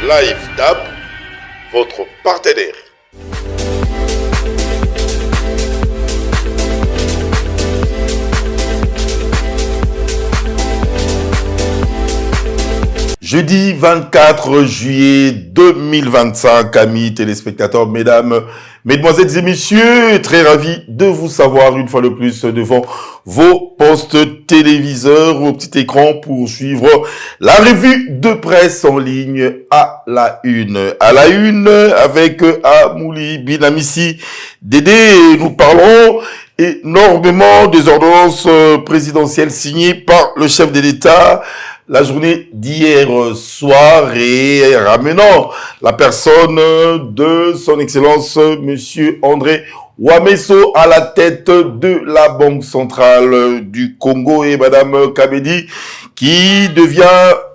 Live DAB, votre partenaire. Jeudi 24 juillet 2025, amis téléspectateurs, mesdames, mesdemoiselles et messieurs, très ravi de vous savoir une fois de plus devant vos postes téléviseurs au petit écran pour suivre la revue de presse en ligne à la une. À la une avec Amouli Binamissi Dédé, nous parlerons énormément des ordonnances présidentielles signées par le chef de l'État la journée d'hier soir et ramenant la personne de son excellence monsieur André Ouamesso à la tête de la Banque centrale du Congo et madame Kabedi qui devient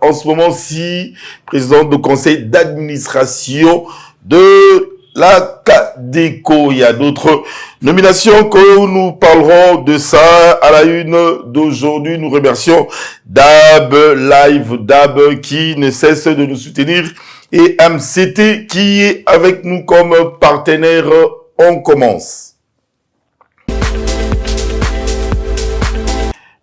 en ce moment-ci présidente du conseil d'administration de la CADECO. Il y a d'autres nominations que nous parlerons de ça à la une d'aujourd'hui. Nous remercions DAB, Live DAB qui ne cesse de nous soutenir et MCT qui est avec nous comme partenaire. On commence.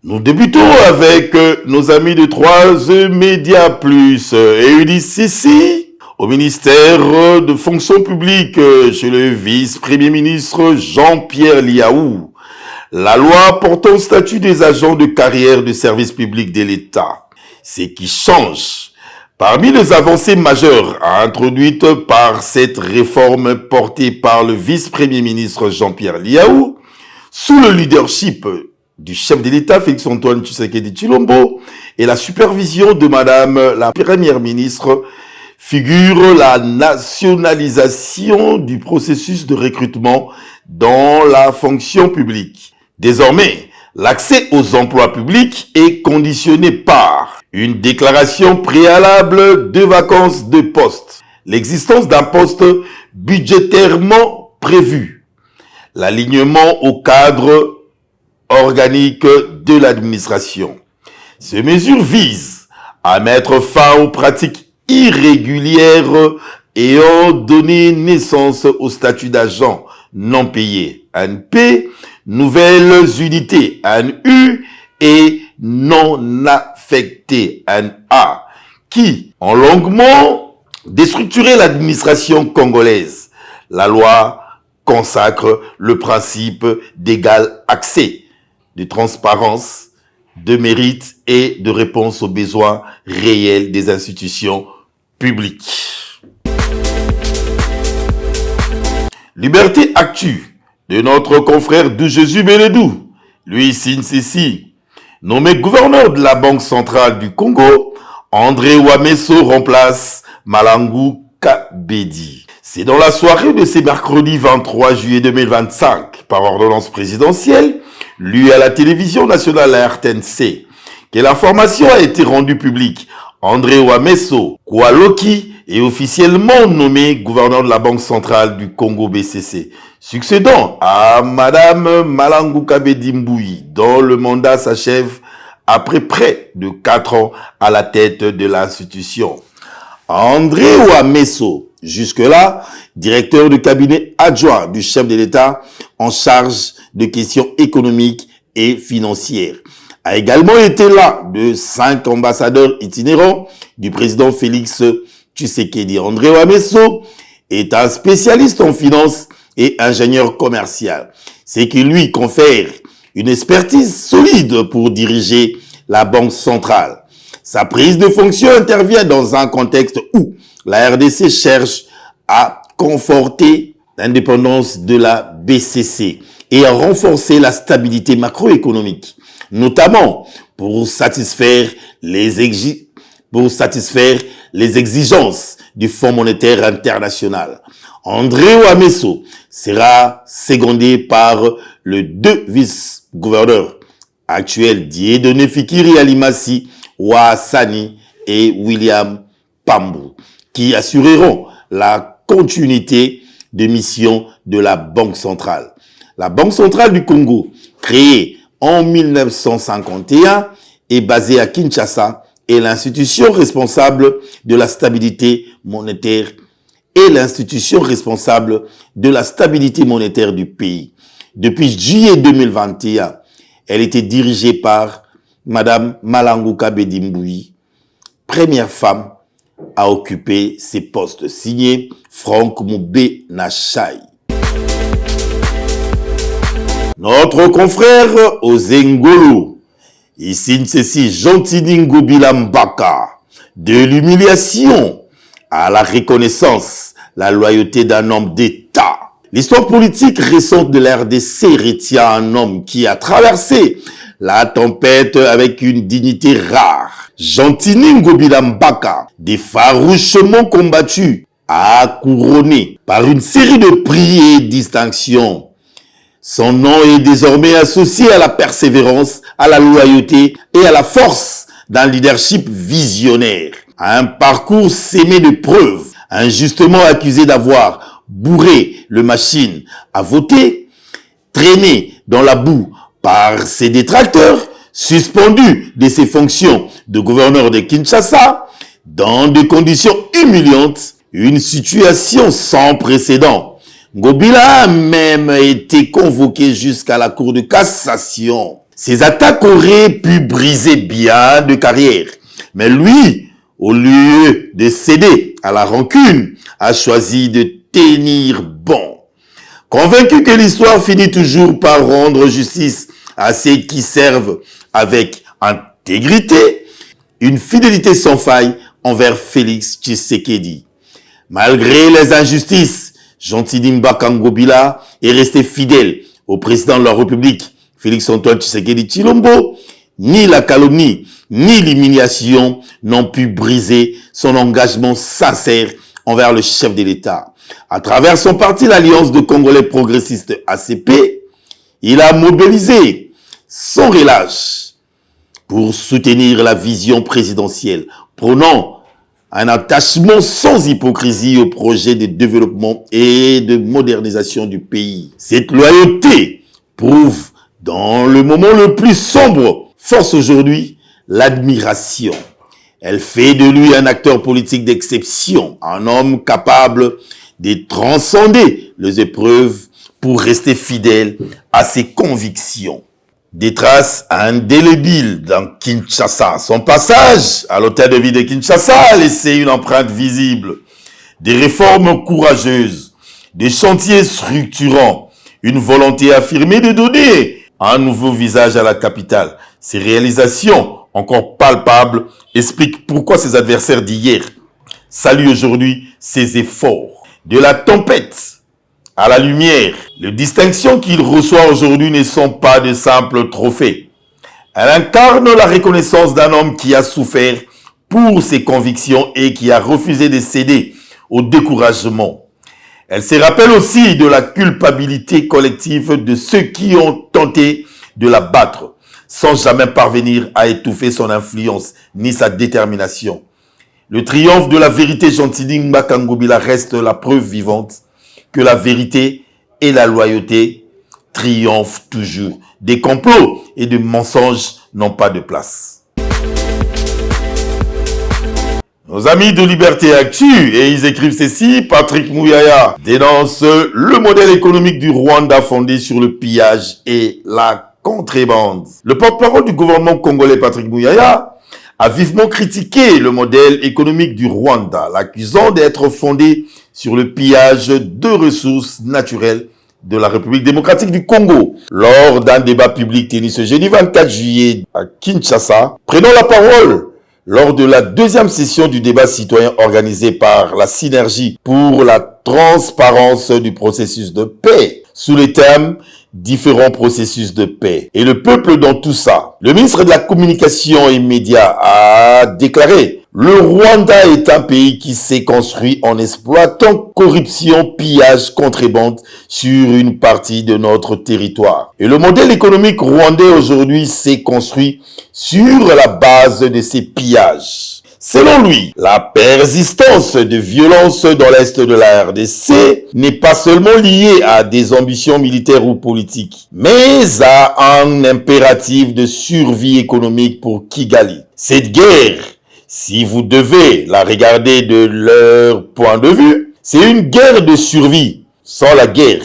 Nous débutons avec nos amis de 3 Médias Plus et Ulysse ici. Au ministère de Fonction publique, chez le vice-premier ministre Jean-Pierre Liaou, la loi portant au statut des agents de carrière de service public de l'État, ce qui change. Parmi les avancées majeures introduites par cette réforme portée par le vice-premier ministre Jean-Pierre Liaou, sous le leadership du chef de l'État Félix-Antoine Tshisekedi Tshilombo et la supervision de madame la première ministre, figure la nationalisation du processus de recrutement dans la fonction publique. Désormais, l'accès aux emplois publics est conditionné par une déclaration préalable de vacances de poste, l'existence d'un poste budgétairement prévu, l'alignement au cadre organique de l'administration. Ces mesures visent à mettre fin aux pratiques irrégulières ayant donné naissance au statut d'agent non payé ANP, nouvelles unités ANU et non affectées ANA, qui ont longuement déstructuré l'administration congolaise. La loi consacre le principe d'égal accès, de transparence, de mérite et de réponse aux besoins réels des institutions publiques. Liberté Actu de notre confrère de Jésus Bélédou, lui Sinsisi, nommé gouverneur de la Banque centrale du Congo, André Ouamesso remplace Malangou Kabedi. C'est dans la soirée de ce mercredi 23 juillet 2025, par ordonnance présidentielle, lue à la télévision nationale à RTNC, que l'information a été rendue publique. André Ouamesso Koualoki est officiellement nommé gouverneur de la Banque centrale du Congo BCC, succédant à madame Malangou Kabedi Mboui, dont le mandat s'achève après près de 4 ans à la tête de l'institution. André Ouamesso, jusque-là, directeur de cabinet adjoint du chef de l'État en charge de questions économiques et financières, a également été l'un de 5 ambassadeurs itinérants du président Félix Tshisekedi. André Ouamesso est un spécialiste en finance et ingénieur commercial, ce qui lui confère une expertise solide pour diriger la Banque centrale. Sa prise de fonction intervient dans un contexte où la RDC cherche à conforter l'indépendance de la BCC et à renforcer la stabilité macroéconomique, notamment pour satisfaire les exigences du Fonds monétaire international. André Ouamesso sera secondé par le 2 vice-gouverneurs actuels Dieudonné Fikiri Alimasi Ouassani et William Pambou, qui assureront la continuité de mission de la Banque centrale. La Banque centrale du Congo, créée en 1951, est basée à Kinshasa est l'institution responsable de la stabilité monétaire du pays. Depuis juillet 2021, elle était dirigée par Madame Malangouka Bedimboui, première femme à occuper ces postes. Signé Franck Moubé Nachai. Notre confrère Ozengolo, il signe ceci, Jontini Ngobila Mbaka, de l'humiliation à la reconnaissance, la loyauté d'un homme d'État. L'histoire politique récente de la RDC retient un homme qui a traversé la tempête avec une dignité rare. Jontini Ngobila Mbaka, farouchement combattu, a couronné par une série de prix et distinctions. Son nom est désormais associé à la persévérance, à la loyauté et à la force d'un leadership visionnaire. Un parcours semé de preuves, injustement accusé d'avoir bourré le machine à voter, traîné dans la boue par ses détracteurs, suspendu de ses fonctions de gouverneur de Kinshasa, dans des conditions humiliantes, une situation sans précédent. Ngobila a même été convoqué jusqu'à la Cour de cassation. Ces attaques auraient pu briser bien de carrière. Mais lui, au lieu de céder à la rancune, a choisi de tenir bon. Convaincu que l'histoire finit toujours par rendre justice à ceux qui servent avec intégrité, une fidélité sans faille envers Félix Tshisekedi. Malgré les injustices, Jontini Mbaka Ngobila est resté fidèle au président de la République, Félix-Antoine Tshisekedi Tshilombo. Ni la calomnie, ni l'humiliation n'ont pu briser son engagement sincère envers le chef de l'État. À travers son parti, l'Alliance de Congolais progressistes ACP, il a mobilisé sans relâche pour soutenir la vision présidentielle, prônant un attachement sans hypocrisie au projet de développement et de modernisation du pays. Cette loyauté prouve, dans le moment le plus sombre, force aujourd'hui l'admiration. Elle fait de lui un acteur politique d'exception, un homme capable de transcender les épreuves pour rester fidèle à ses convictions. Des traces indélébiles dans Kinshasa. Son passage à l'hôtel de ville de Kinshasa a laissé une empreinte visible. Des réformes courageuses, des chantiers structurants, une volonté affirmée de donner un nouveau visage à la capitale. Ces réalisations, encore palpables, expliquent pourquoi ses adversaires d'hier saluent aujourd'hui ses efforts. De la tempête à la lumière, les distinctions qu'il reçoit aujourd'hui ne sont pas de simples trophées. Elle incarne la reconnaissance d'un homme qui a souffert pour ses convictions et qui a refusé de céder au découragement. Elle se rappelle aussi de la culpabilité collective de ceux qui ont tenté de la battre, sans jamais parvenir à étouffer son influence ni sa détermination. Le triomphe de la vérité Jontini Mbaka Ngobila reste la preuve vivante que la vérité et la loyauté triomphent toujours. Des complots et des mensonges n'ont pas de place. Nos amis de Liberté Actu, et ils écrivent ceci, Patrick Mouyaya dénonce le modèle économique du Rwanda fondé sur le pillage et la contrebande. Le porte-parole du gouvernement congolais, Patrick Mouyaya, a vivement critiqué le modèle économique du Rwanda, l'accusant d'être fondé sur le pillage de ressources naturelles de la République démocratique du Congo. Lors d'un débat public tenu ce jeudi 24 juillet à Kinshasa, prenant la parole lors de la deuxième session du débat citoyen organisé par la Synergie pour la transparence du processus de paix, sous le thème différents processus de paix et le peuple dans tout ça. Le ministre de la Communication et Médias a déclaré: le Rwanda est un pays qui s'est construit en exploitant corruption, pillage, contrebande sur une partie de notre territoire. Et le modèle économique rwandais aujourd'hui s'est construit sur la base de ces pillages. Selon lui, la persistance de violence dans l'est de la RDC n'est pas seulement liée à des ambitions militaires ou politiques, mais à un impératif de survie économique pour Kigali. Cette guerre Si vous devez la regarder de leur point de vue, c'est une guerre de survie. Sans la guerre,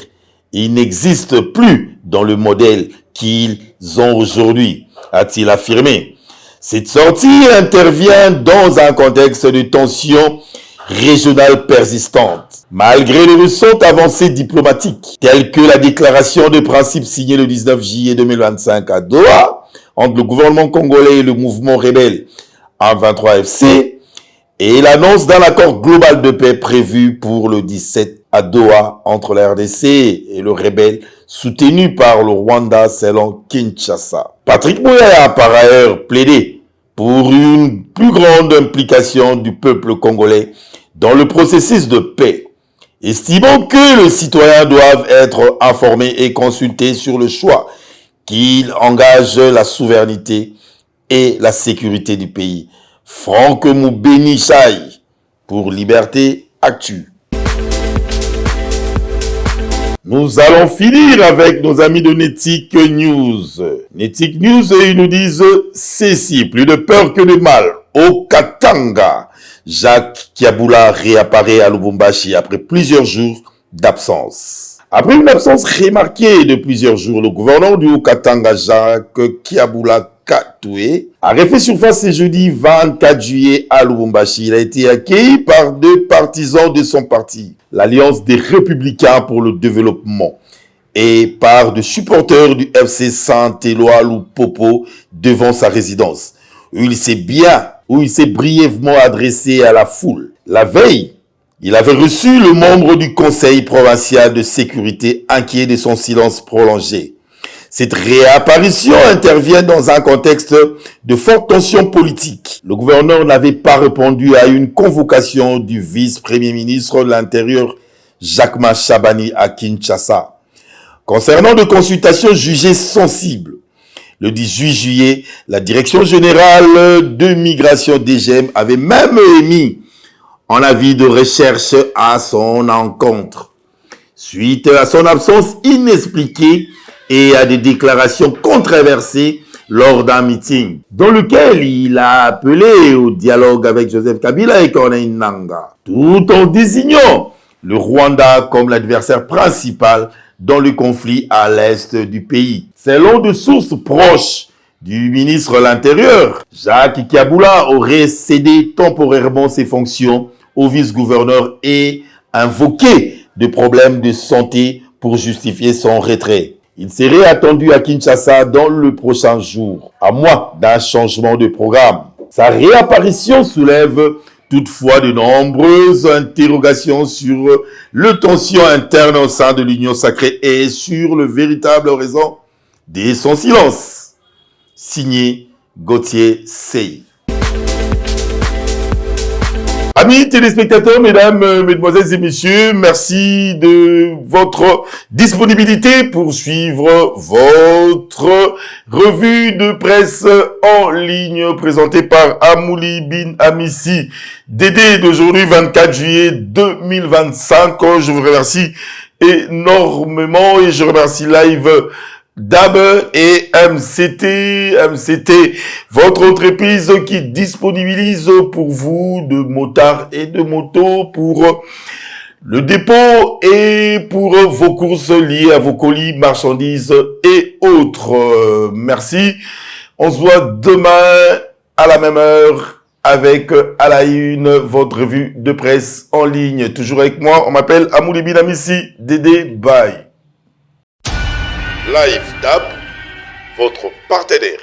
il n'existe plus dans le modèle qu'ils ont aujourd'hui, a-t-il affirmé. Cette sortie intervient dans un contexte de tension régionale persistante. Malgré les récentes avancées diplomatiques, telles que la déclaration de principe signée le 19 juillet 2025 à Doha, entre le gouvernement congolais et le mouvement rebelle M23FC, et l'annonce d'un accord global de paix prévu pour le 17 à Doha entre la RDC et le rebelle soutenu par le Rwanda selon Kinshasa. Patrick Muyaya a par ailleurs plaidé pour une plus grande implication du peuple congolais dans le processus de paix, estimant que les citoyens doivent être informés et consultés sur le choix qu'il engage la souveraineté et la sécurité du pays. Franck Moubeni Chai pour Liberté Actu. Nous allons finir avec nos amis de Netic News. Netic News, ils nous disent ceci, plus de peur que de mal. Au Katanga, Jacques Kiaboula réapparaît à Lubumbashi après plusieurs jours d'absence. Après une absence remarquée de plusieurs jours, le gouverneur du Haut-Katanga, Jacques Kiaboula Katoué, a refait surface ce jeudi 24 juillet à Lubumbashi. Il a été accueilli par deux partisans de son parti, l'Alliance des Républicains pour le Développement, et par des supporters du FC Saint-Éloi Lupopo devant sa résidence, où il s'est brièvement adressé à la foule. La veille, il avait reçu le membre du Conseil provincial de sécurité inquiet de son silence prolongé. Cette réapparition intervient dans un contexte de forte tension politique. Le gouverneur n'avait pas répondu à une convocation du vice-premier ministre de l'Intérieur, Jacquemain Chabani, à Kinshasa, concernant des consultations jugées sensibles. Le 18 juillet, la Direction générale de migration DGM avait même émis un avis de recherche à son encontre, suite à son absence inexpliquée et à des déclarations controversées lors d'un meeting, dans lequel il a appelé au dialogue avec Joseph Kabila et Corneille Nangaa, tout en désignant le Rwanda comme l'adversaire principal dans le conflit à l'est du pays. Selon des sources proches du ministre de l'Intérieur, Jacques Kiaboula aurait cédé temporairement ses fonctions au vice-gouverneur et invoqué des problèmes de santé pour justifier son retrait. Il serait attendu à Kinshasa dans le prochain jour, à moins d'un changement de programme. Sa réapparition soulève toutefois de nombreuses interrogations sur les tensions internes au sein de l'Union sacrée et sur le véritable raison de son silence. Signé Gauthier Sey. Amis téléspectateurs, mesdames, mesdemoiselles et messieurs, merci de votre disponibilité pour suivre votre revue de presse en ligne présentée par Amouli Bin Amissi, Dédé d'aujourd'hui 24 juillet 2025. Je vous remercie énormément et je remercie Live Dab et MCT, votre entreprise qui disponibilise pour vous de motards et de motos pour le dépôt et pour vos courses liées à vos colis, marchandises et autres. Merci. On se voit demain à la même heure avec à la une votre revue de presse en ligne. Toujours avec moi, on m'appelle Amouli Bin Amissi, Dédé, bye. Live Dab, votre partenaire.